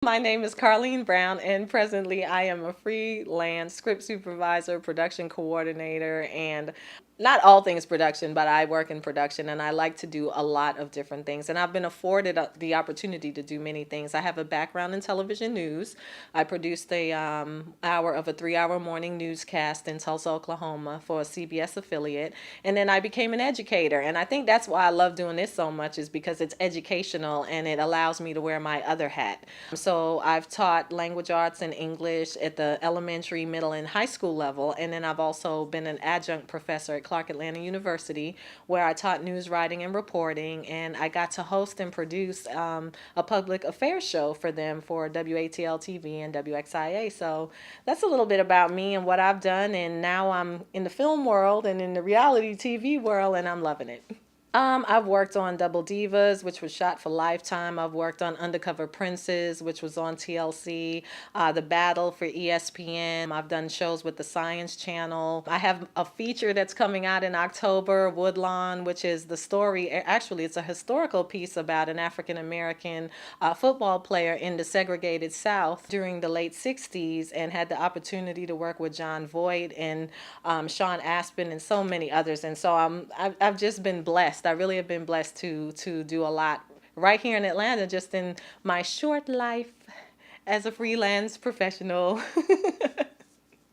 My name is Carleen Brown, and presently I am a freelance script supervisor, production coordinator, and not all things production, but I work in production and I like to do a lot of different things. And I've been afforded the opportunity to do many things. I have a background in television news. I produced a hour of a 3-hour morning newscast in Tulsa, Oklahoma for a CBS affiliate. And then I became an educator. And I think that's why I love doing this so much, is because it's educational and it allows me to wear my other hat. So I've taught language arts and English at the elementary, middle, and high school level. And then I've also been an adjunct professor at Clark Atlanta University, where I taught news writing and reporting. And I got to host and produce a public affairs show for them for WATL TV and WXIA. So that's a little bit about me and what I've done. And now I'm in the film world and in the reality TV world, and I'm loving it. I've worked on Double Divas, which was shot for Lifetime. I've worked on Undercover Princes, which was on TLC, The Battle for ESPN. I've done shows with the Science Channel. I have a feature that's coming out in October, Woodlawn, which is the story. Actually, it's a historical piece about an African American football player in the segregated South during the late 60s, and had the opportunity to work with John Voight and Sean Aspen and so many others. And so I've just been blessed. I really have been blessed to do a lot right here in Atlanta, just in my short life as a freelance professional.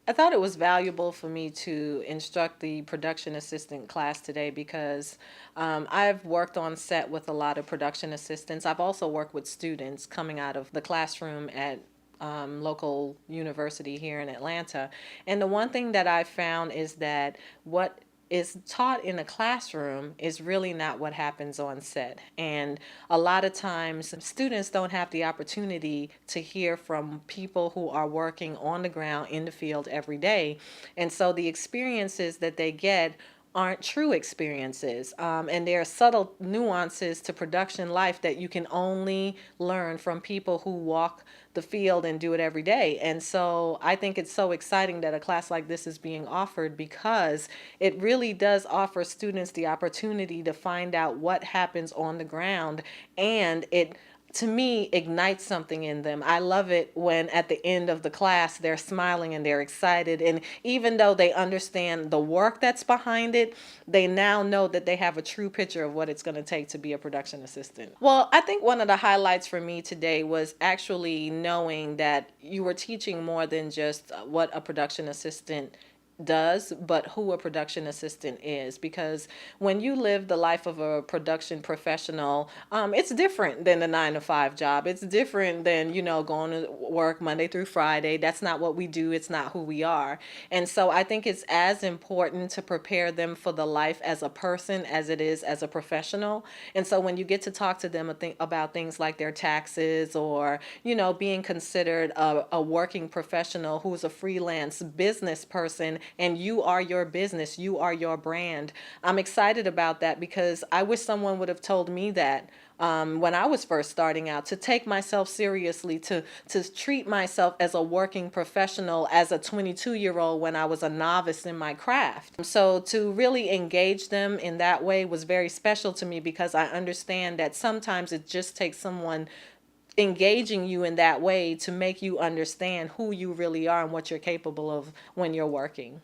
I thought it was valuable for me to instruct the production assistant class today because I've worked on set with a lot of production assistants. I've also worked with students coming out of the classroom at local university here in Atlanta. And the one thing that I found is that what is taught in a classroom is really not what happens on set. And a lot of times students don't have the opportunity to hear from people who are working on the ground in the field every day. And so the experiences that they get aren't true experiences. And there are subtle nuances to production life that you can only learn from people who walk the field and do it every day. And so I think it's so exciting that a class like this is being offered, because it really does offer students the opportunity to find out what happens on the ground, and it, to me, ignites something in them. I love it when at the end of the class they're smiling and they're excited, and even though they understand the work that's behind it, they now know that they have a true picture of what it's going to take to be a production assistant. Well, I think one of the highlights for me today was actually knowing that you were teaching more than just what a production assistant does, but who a production assistant is. Because when you live the life of a production professional, it's different than the 9 to 5 job. It's different than, going to work Monday through Friday. That's not what we do. It's not who we are. And so I think it's as important to prepare them for the life as a person as it is as a professional. And so when you get to talk to them about things like their taxes, or, being considered a working professional who's a freelance business person, and you are your business, you are your brand. I'm excited about that, because I wish someone would have told me that when I was first starting out, to take myself seriously, to treat myself as a working professional, as a 22-year-old when I was a novice in my craft. So to really engage them in that way was very special to me, because I understand that sometimes it just takes someone engaging you in that way to make you understand who you really are and what you're capable of when you're working.